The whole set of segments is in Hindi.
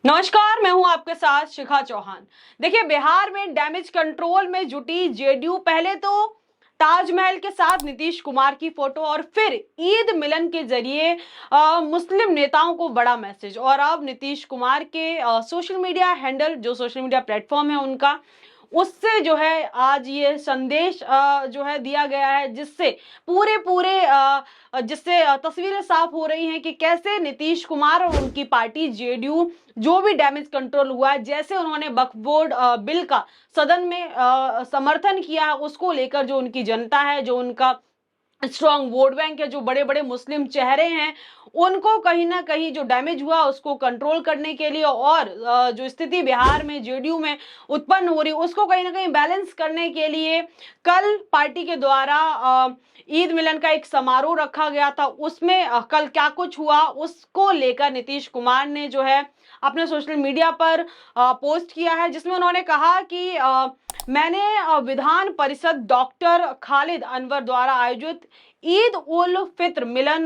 नमस्कार, मैं हूं आपके साथ शिखा चौहान। देखिए, बिहार में डैमेज कंट्रोल में जुटी जेडीयू पहले तो ताजमहल के साथ नीतीश कुमार की फोटो और फिर ईद मिलन के जरिए मुस्लिम नेताओं को बड़ा मैसेज। और अब नीतीश कुमार के सोशल मीडिया हैंडल, जो सोशल मीडिया प्लेटफॉर्म है उनका, उससे जो है आज ये संदेश जो है दिया गया है, जिससे पूरे पूरे जिससे तस्वीरें साफ हो रही हैं कि कैसे नीतीश कुमार और उनकी पार्टी जेडीयू जो भी डैमेज कंट्रोल हुआ है, जैसे उन्होंने वक्फ बोर्ड बिल का सदन में समर्थन किया है, उसको लेकर जो उनकी जनता है, जो उनका स्ट्रॉन्ग वोट बैंक है, जो बड़े बड़े मुस्लिम चेहरे हैं, उनको कहीं ना कहीं जो डैमेज हुआ उसको कंट्रोल करने के लिए और जो स्थिति बिहार में जेडीयू में उत्पन्न हो रही उसको कहीं ना कहीं बैलेंस करने के लिए कल पार्टी के द्वारा ईद मिलन का एक समारोह रखा गया था। उसमें कल क्या कुछ हुआ उसको लेकर नीतीश कुमार ने जो है अपने सोशल मीडिया पर पोस्ट किया है, जिसमें उन्होंने कहा कि मैंने विधान परिषद डॉक्टर खालिद अनवर द्वारा आयोजित ईद उल फित्र मिलन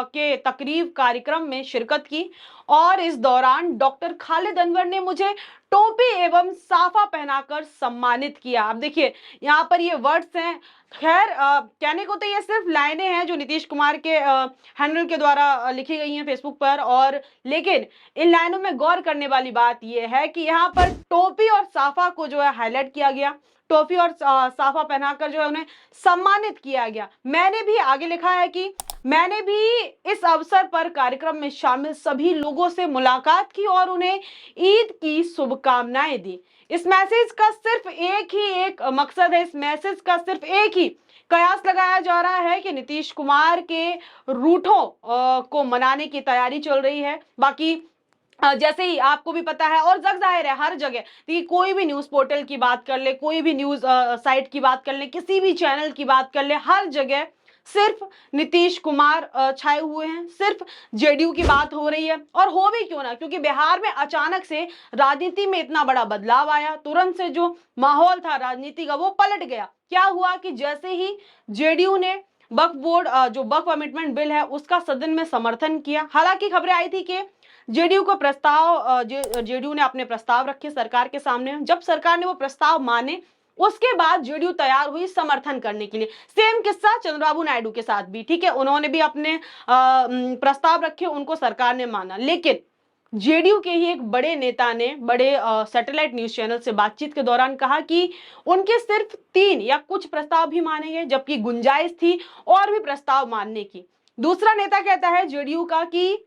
के तकरीब कार्यक्रम में शिरकत की और इस दौरान डॉक्टर खालिद अनवर ने मुझे टोपी एवं साफा पहनाकर सम्मानित किया। अब देखिए, यहाँ पर ये वर्ड्स हैं। खैर, कहने को तो ये सिर्फ लाइनें हैं जो नीतीश कुमार के हैंडल के द्वारा लिखी गई हैं फेसबुक पर, और लेकिन इन लाइनों में गौर करने वाली बात यह है कि यहाँ पर टोपी और साफा को जो है हाईलाइट किया गया। टोपी और साफा पहनाकर जो है उन्हें सम्मानित किया गया। मैंने भी आगे लिखा है कि मैंने भी इस अवसर पर कार्यक्रम में शामिल सभी लोगों से मुलाकात की और उन्हें ईद की शुभकामनाएं दी। इस मैसेज का सिर्फ एक मकसद है, इस मैसेज का सिर्फ एक ही कयास लगाया जा रहा है कि नीतीश कुमार के रूठों को मनाने की तैयारी चल रही है। बाकी जैसे ही आपको भी पता है और जग जाहिर है हर जगह कि कोई भी न्यूज पोर्टल की बात कर ले, कोई भी न्यूज साइट की बात कर ले, किसी भी चैनल की बात कर ले, हर जगह सिर्फ नीतीश कुमार छाए हुए हैं, सिर्फ जेडीयू की बात हो रही है। और हो भी क्यों ना, क्योंकि बिहार में अचानक से राजनीति में इतना बड़ा बदलाव आया, तुरंत से जो माहौल था राजनीति का वो पलट गया। क्या हुआ कि जैसे ही जेडीयू ने वक्फ बोर्ड जो वक्फ अमेंडमेंट बिल है उसका सदन में समर्थन किया, हालांकि खबरें आई थी कि जेडीयू को प्रस्ताव जेडीयू ने अपने प्रस्ताव रखे सरकार के सामने। जब सरकार ने वो प्रस्ताव माने उसके बाद जेडीयू तैयार हुई समर्थन करने के लिए। सेम किस्सा चंद्रबाबू नायडू के साथ भी, ठीक है, उन्होंने भी अपने प्रस्ताव रखे, उनको सरकार ने माना। लेकिन जेडीयू के ही एक बड़े नेता ने बड़े सैटेलाइट न्यूज चैनल से बातचीत के दौरान कहा कि उनके सिर्फ 3 या कुछ प्रस्ताव भी माने गए, जबकि गुंजाइश थी और भी प्रस्ताव मानने की। दूसरा नेता कहता है जेडीयू का कि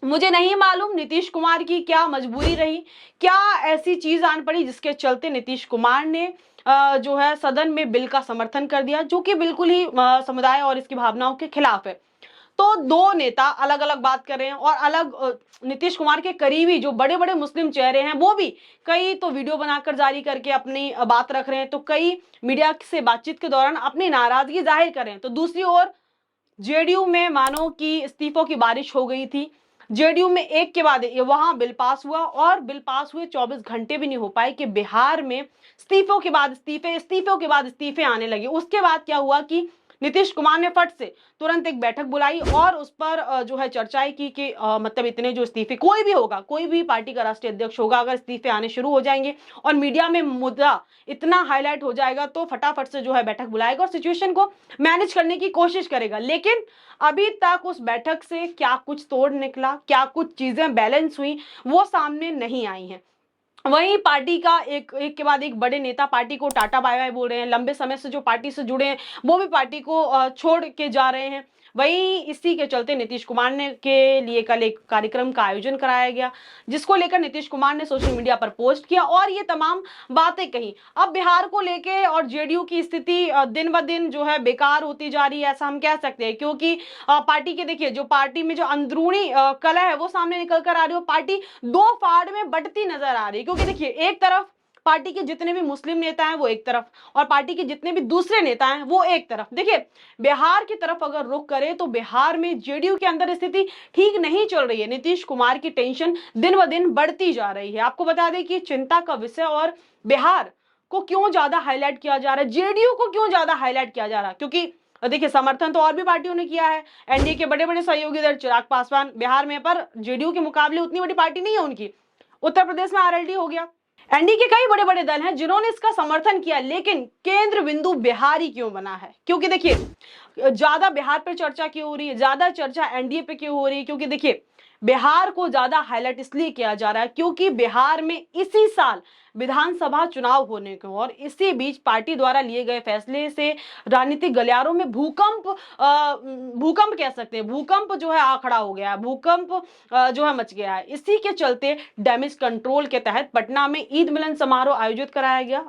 मुझे नहीं मालूम नीतीश कुमार की क्या मजबूरी रही, क्या ऐसी चीज आन पड़ी जिसके चलते नीतीश कुमार ने जो है सदन में बिल का समर्थन कर दिया, जो कि बिल्कुल ही समुदाय और इसकी भावनाओं के खिलाफ है। तो दो नेता अलग अलग बात कर रहे हैं और अलग नीतीश कुमार के करीबी जो बड़े बड़े मुस्लिम चेहरे हैं वो भी कई तो वीडियो बनाकर जारी करके अपनी बात रख रहे हैं, तो कई मीडिया से बातचीत के दौरान अपनी नाराजगी जाहिर कर रहे हैं। तो दूसरी ओर जेडीयू में मानो कि इस्तीफों की बारिश हो गई थी। जेडीयू में एक के बाद वहां बिल पास हुआ और बिल पास हुए 24 घंटे भी नहीं हो पाए कि बिहार में इस्तीफों के बाद इस्तीफे, इस्तीफों के बाद इस्तीफे आने लगे। उसके बाद क्या हुआ कि नीतीश कुमार ने फट से तुरंत एक बैठक बुलाई और उस पर जो है चर्चाएं की कि मतलब इतने जो इस्तीफे, कोई भी होगा, कोई भी पार्टी का राष्ट्रीय अध्यक्ष होगा, अगर इस्तीफे आने शुरू हो जाएंगे और मीडिया में मुद्दा इतना हाईलाइट हो जाएगा तो फटाफट से जो है बैठक बुलाएगा और सिचुएशन को मैनेज करने की कोशिश करेगा। लेकिन अभी तक उस बैठक से क्या कुछ तोड़ निकला, क्या कुछ चीजें बैलेंस हुई, वो सामने नहीं आई हैं। वहीं पार्टी का एक के बाद एक बड़े नेता पार्टी को टाटा बाय बाय बोल रहे हैं। लंबे समय से जो पार्टी से जुड़े हैं वो भी पार्टी को छोड़ के जा रहे हैं। वहीं इसी के चलते नीतीश कुमार ने के लिए कल एक कार्यक्रम का आयोजन कराया गया, जिसको लेकर नीतीश कुमार ने सोशल मीडिया पर पोस्ट किया और ये तमाम बातें कही। अब बिहार को लेके और जेडीयू की स्थिति दिन ब दिन जो है बेकार होती जा रही है, ऐसा हम कह सकते हैं, क्योंकि पार्टी के देखिए जो पार्टी में जो अंदरूनी कला है वो सामने निकल कर आ रही है। पार्टी दो फाड़ में बंटती नजर आ रही है, क्योंकि देखिए एक तरफ पार्टी के जितने भी मुस्लिम नेता हैं वो एक तरफ और पार्टी के जितने भी दूसरे नेता हैं वो एक तरफ। देखिए, बिहार की तरफ अगर रुख करें तो बिहार में जेडीयू के अंदर स्थिति ठीक नहीं चल रही है। नीतीश कुमार की टेंशन दिन ब दिन बढ़ती जा रही है। आपको बता दें कि चिंता का विषय और बिहार को क्यों ज्यादा हाईलाइट किया जा रहा है, जेडीयू को क्यों ज्यादा हाईलाइट किया जा रहा है, क्योंकि और देखिए समर्थन तो और भी पार्टियों ने किया है, एनडीए के बड़े बड़े सहयोगी दल चिराग पासवान बिहार में, पर जेडीयू के मुकाबले उतनी बड़ी पार्टी नहीं है उनकी। उत्तर प्रदेश में आरएलडी हो गया। एनडीए के कई बड़े बड़े दल हैं जिन्होंने इसका समर्थन किया, लेकिन केंद्र बिंदु बिहार ही क्यों बना है? क्योंकि देखिए ज्यादा बिहार पर चर्चा क्यों हो रही है, ज्यादा चर्चा एनडीए पे क्यों हो रही है? क्योंकि देखिए बिहार को ज्यादा हाईलाइट इसलिए किया जा रहा है क्योंकि बिहार में इसी साल विधानसभा चुनाव होने को, और इसी बीच पार्टी द्वारा लिए गए फैसले से राजनीतिक गलियारों में भूकंप कह सकते हैं, भूकंप जो है आ खड़ा हो गया है, भूकंप जो है मच गया है। इसी के चलते डैमेज कंट्रोल के तहत पटना में ईद मिलन समारोह आयोजित कराया गया,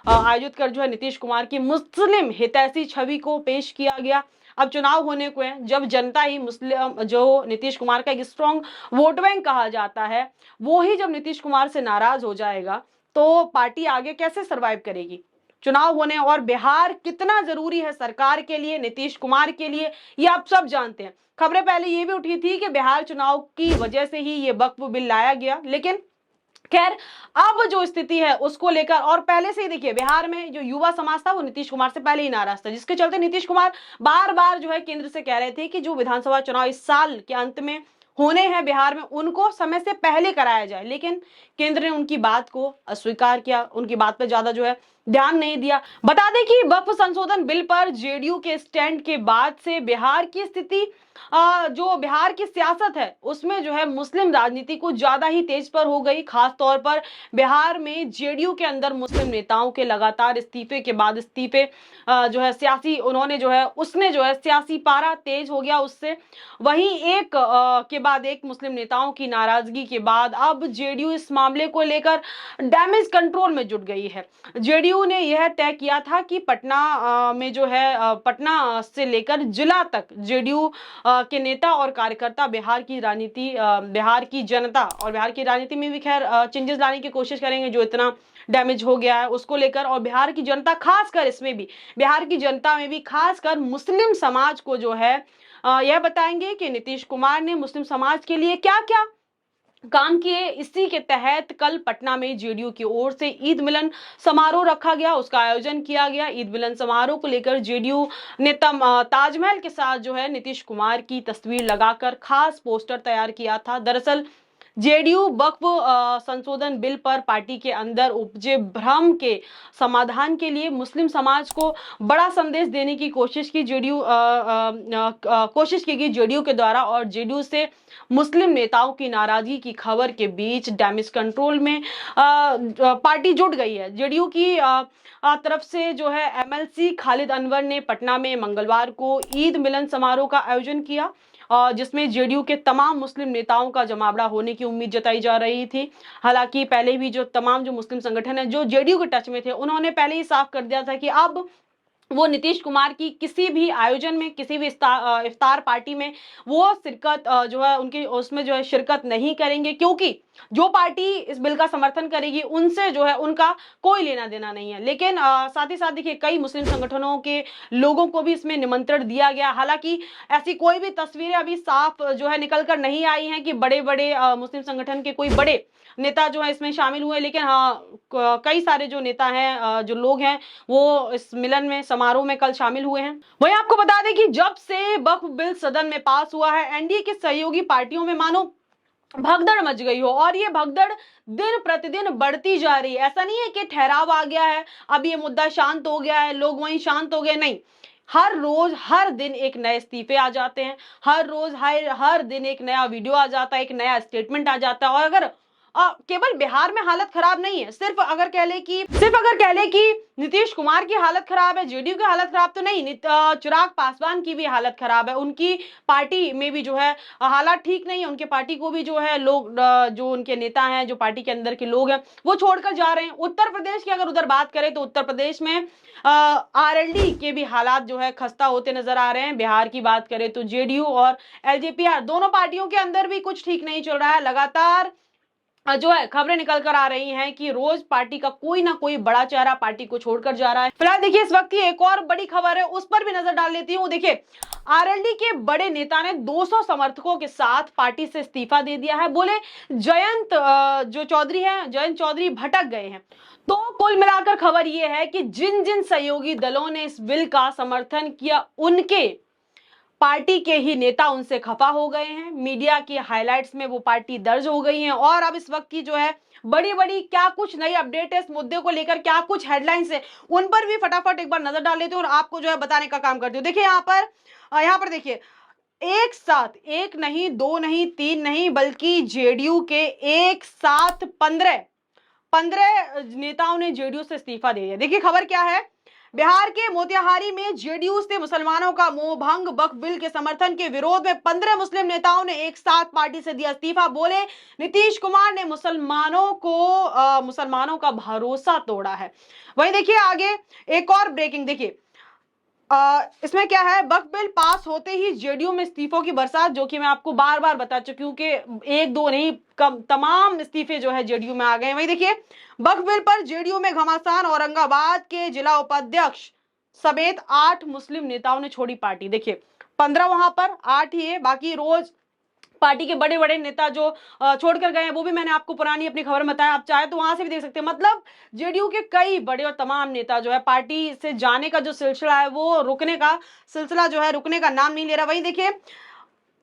आयोजित कर जो है नीतीश कुमार की मुस्लिम हितैषी छवि को पेश किया गया। अब चुनाव होने को है, जब जनता ही मुस्लिम, जो नीतीश कुमार का एक स्ट्रॉन्ग वोट बैंक कहा जाता है, वो ही जब नीतीश कुमार से नाराज हो जाएगा तो पार्टी आगे कैसे सरवाइव करेगी? चुनाव होने, और बिहार कितना जरूरी है सरकार के लिए, नीतीश कुमार के लिए, ये आप सब जानते हैं। खबरें पहले ये भी उठी थी कि बिहार चुनाव की वजह से ही ये वक्फ बिल लाया गया, लेकिन खैर अब जो स्थिति है उसको लेकर, और पहले से ही देखिए बिहार में जो युवा समाज था वो नीतीश कुमार से पहले ही नाराज था, जिसके चलते नीतीश कुमार बार बार जो है केंद्र से कह रहे थे कि जो विधानसभा चुनाव इस साल के अंत में होने हैं बिहार में, उनको समय से पहले कराया जाए, लेकिन केंद्र ने उनकी बात को अस्वीकार किया, उनकी बात पर ज्यादा जो है ध्यान नहीं दिया। बता दें कि वक्फ संशोधन बिल पर जेडीयू के स्टैंड के बाद से बिहार की स्थिति, जो बिहार की सियासत है उसमें जो है मुस्लिम राजनीति को ज्यादा ही तेज पर हो गई। खास तौर पर बिहार में जेडीयू के अंदर मुस्लिम नेताओं के लगातार इस्तीफे के बाद इस्तीफे जो है सियासी, उन्होंने जो है उसने जो है सियासी पारा तेज हो गया उससे। वहीं एक के बाद एक मुस्लिम नेताओं की नाराजगी के बाद अब जेडीयू इस मामले को लेकर डैमेज कंट्रोल में जुट गई है। जेडीयू ने यह तय किया था कि पटना में जो है पटना से लेकर जिला तक जेडीयू के नेता और कार्यकर्ता बिहार की राजनीति, बिहार की जनता और बिहार की राजनीति में भी खैर चेंजेस लाने की कोशिश करेंगे, जो इतना डैमेज हो गया है उसको लेकर। और बिहार की जनता, खासकर इसमें भी बिहार की जनता में भी खासकर मुस्लिम समाज को जो है यह बताएंगे कि नीतीश कुमार ने मुस्लिम समाज के लिए क्या क्या काम किए। इसी के तहत कल पटना में जेडीयू की ओर से ईद मिलन समारोह रखा गया, उसका आयोजन किया गया। ईद मिलन समारोह को लेकर जेडीयू ने ताजमहल के साथ जो है नीतीश कुमार की तस्वीर लगाकर खास पोस्टर तैयार किया था। दरअसल जेडीयू वक्फ संशोधन बिल पर पार्टी के अंदर उपजे भ्रम के समाधान के लिए मुस्लिम समाज को बड़ा संदेश देने की कोशिश की जेडीयू कोशिश की गई जेडीयू के द्वारा, और जेडीयू से मुस्लिम नेताओं की नाराजगी की खबर के बीच डैमेज कंट्रोल में पार्टी जुट गई है। जेडीयू की तरफ से जो है एमएलसी खालिद अनवर ने पटना में मंगलवार को ईद मिलन समारोह का आयोजन किया, जिसमें जेडीयू के तमाम मुस्लिम नेताओं का जमावड़ा होने की उम्मीद जताई जा रही थी। हालांकि पहले भी जो तमाम जो मुस्लिम संगठन है जो जेडीयू के टच में थे, उन्होंने पहले ही साफ कर दिया था कि अब वो नीतीश कुमार की किसी भी आयोजन में, किसी भी इफ्तार पार्टी में वो शिरकत जो है उनकी उसमें जो है शिरकत नहीं करेंगे, क्योंकि जो पार्टी इस बिल का समर्थन करेगी उनसे जो है उनका कोई लेना देना नहीं है। लेकिन साथ ही साथ देखिए कई मुस्लिम संगठनों के लोगों को भी इसमें निमंत्रण दिया गया। हालांकि ऐसी कोई भी तस्वीरें अभी साफ जो है निकल कर नहीं आई हैं कि बड़े बड़े मुस्लिम संगठन के कोई बड़े नेता जो है इसमें शामिल हुए, लेकिन हाँ कई सारे जो नेता हैं, जो लोग हैं, वो इस मिलन में समारोह में कल शामिल हुए हैं। वहीं आपको बता दें कि जब से वक्फ बिल सदन में पास हुआ है, एनडीए की सहयोगी पार्टियों में मानो भगदड़ मच गई हो, और ये भगदड़ दिन प्रतिदिन बढ़ती जा रही है। ऐसा नहीं है कि ठहराव आ गया है, अब ये मुद्दा शांत हो गया है, लोग वहीं शांत हो गए, नहीं। हर रोज हर दिन एक नए इस्तीफे आ जाते हैं, हर रोज हर दिन एक नया वीडियो आ जाता है, एक नया स्टेटमेंट आ जाता है। और अगर केवल बिहार में हालत खराब नहीं है, सिर्फ अगर कह ले कि नीतीश कुमार की हालत खराब है, जेडीयू की हालत खराब तो नहीं, चिराग पासवान की भी हालत खराब है, उनकी पार्टी में भी जो है हालात ठीक नहीं है, उनके पार्टी को भी जो है लोग, जो उनके नेता हैं, जो पार्टी के अंदर के लोग हैं, वो छोड़कर जा रहे हैं। उत्तर प्रदेश की अगर उधर बात करें तो उत्तर प्रदेश में आरएलडी के भी हालात जो है खस्ता होते नजर आ रहे हैं। बिहार की बात करें तो जेडीयू और एलजेपी दोनों पार्टियों के अंदर भी कुछ ठीक नहीं चल रहा है। लगातार जो है खबरें निकल कर आ रही हैं कि रोज पार्टी का कोई ना कोई बड़ा चेहरा पार्टी को छोड़कर जा रहा है। फिलहाल देखिए इस वक्त की एक और बड़ी खबर है, उस पर भी नजर डाल लेती हूँ। देखिए आरएलडी के बड़े नेता ने 200 समर्थकों के साथ पार्टी से इस्तीफा दे दिया है। बोले जयंत जो चौधरी है, जयंत चौधरी भटक गए हैं। तो कुल मिलाकर खबर यह है कि जिन जिन सहयोगी दलों ने इस बिल का समर्थन किया, उनके पार्टी के ही नेता उनसे खफा हो गए हैं। मीडिया की हाइलाइट्स में वो पार्टी दर्ज हो गई है। और अब इस वक्त की जो है बड़ी बड़ी क्या कुछ नई अपडेट है इस मुद्दे को लेकर, क्या कुछ हेडलाइंस है, उन पर भी फटाफट एक बार नजर डाल लेते हैं और आपको जो है बताने का काम करती हूँ। देखिए यहाँ पर देखिए एक साथ, एक नहीं, दो नहीं, तीन नहीं, बल्कि जेडीयू के एक साथ 15 नेताओं ने जेडीयू से इस्तीफा दे दिया। देखिए खबर क्या है, बिहार के मोतिहारी में जेडीयू से मुसलमानों का मोहभंग वक्फ बिल के समर्थन के विरोध में 15 मुस्लिम नेताओं ने एक साथ पार्टी से दिया इस्तीफा। बोले नीतीश कुमार ने मुसलमानों का भरोसा तोड़ा है। वहीं देखिए आगे एक और ब्रेकिंग, देखिए इसमें क्या है, वक्फ बिल पास होते ही जेडीयू में इस्तीफों की बरसात, जो कि मैं आपको बार बार बता चुकी हूं कि एक दो नहीं, तमाम इस्तीफे जो है जेडीयू में आ गए। वहीं देखिए वक्फ बिल पर जेडीयू में घमासान, औरंगाबाद के जिला उपाध्यक्ष समेत 8 मुस्लिम नेताओं ने छोड़ी पार्टी। देखिए 15 वहां पर, 8 ही है, बाकी रोज पार्टी के बड़े बड़े नेता जो छोड़कर गए हैं, वो भी मैंने आपको पुरानी अपनी खबर में बताया, आप चाहे तो वहां से भी देख सकते हैं। मतलब जेडीयू के कई बड़े और तमाम नेता जो है पार्टी से जाने का जो सिलसिला है, वो रुकने का सिलसिला जो है रुकने का नाम नहीं ले रहा। वहीं देखिए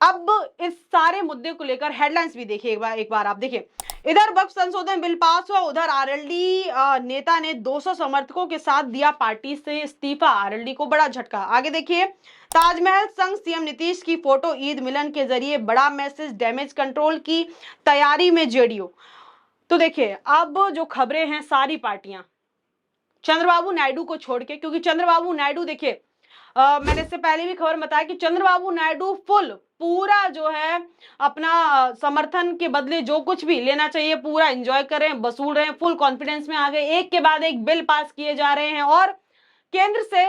अब इस सारे मुद्दे को लेकर हेडलाइंस भी देखिए एक बार आप देखिए, इधर वक्फ संशोधन बिल पास हुआ, उधर आरएलडी नेता ने 200 समर्थकों के साथ दिया पार्टी से इस्तीफा। आरएलडी को बड़ा झटका। आगे देखिए ताजमहल संग सीएम नीतीश की फोटो, ईद मिलन के जरिए बड़ा मैसेज, डैमेज कंट्रोल की तैयारी में जेडीयू। तो देखिए अब जो खबरें हैं सारी पार्टियां चंद्रबाबू नायडू को छोड़ के, क्योंकि चंद्रबाबू नायडू देखिए मैंने इससे पहले भी खबर बताया कि चंद्रबाबू नायडू पूरा जो है अपना समर्थन के बदले जो कुछ भी लेना चाहिए पूरा एंजॉय कर रहे हैं, वसूल रहे हैं, फुल कॉन्फिडेंस में आ गए। एक के बाद एक बिल पास किए जा रहे हैं और केंद्र से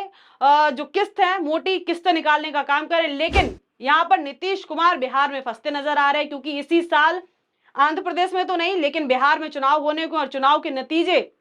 जो किस्त है, मोटी किस्त निकालने का काम करें। लेकिन यहां पर नीतीश कुमार बिहार में फंसते नजर आ रहे हैं, क्योंकि इसी साल आंध्र प्रदेश में तो नहीं, लेकिन बिहार में चुनाव होने को और चुनाव के नतीजे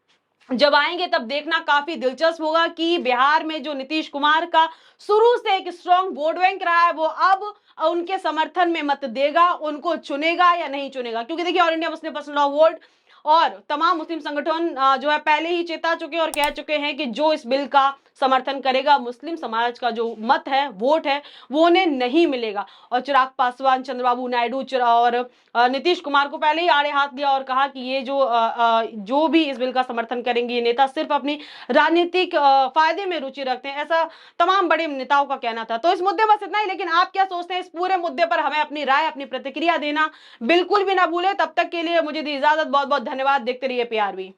जब आएंगे तब देखना काफी दिलचस्प होगा कि बिहार में जो नीतीश कुमार का शुरू से एक स्ट्रॉन्ग वोट बैंक रहा है, वो अब उनके समर्थन में मत देगा, उनको चुनेगा या नहीं चुनेगा। क्योंकि देखिए all India Muslim personal law board और तमाम मुस्लिम संगठन जो है पहले ही चेता चुके और कह चुके हैं कि जो इस बिल का समर्थन करेगा, मुस्लिम समाज का जो मत है, वोट है, वो उन्हें नहीं मिलेगा। और चिराग पासवान, चंद्रबाबू नायडू और नीतीश कुमार को पहले ही आड़े हाथ दिया और कहा कि ये जो भी इस बिल का समर्थन करेंगे, ये नेता सिर्फ अपनी राजनीतिक फायदे में रुचि रखते हैं, ऐसा तमाम बड़े नेताओं का कहना था। तो इस मुद्दे बस इतना ही, लेकिन आप क्या सोचते हैं इस पूरे मुद्दे पर, हमें अपनी राय, अपनी प्रतिक्रिया देना बिल्कुल भी ना भूले। तब तक के लिए मुझे दी इजाजत, बहुत बहुत धन्यवाद। देखते रहिए PRV।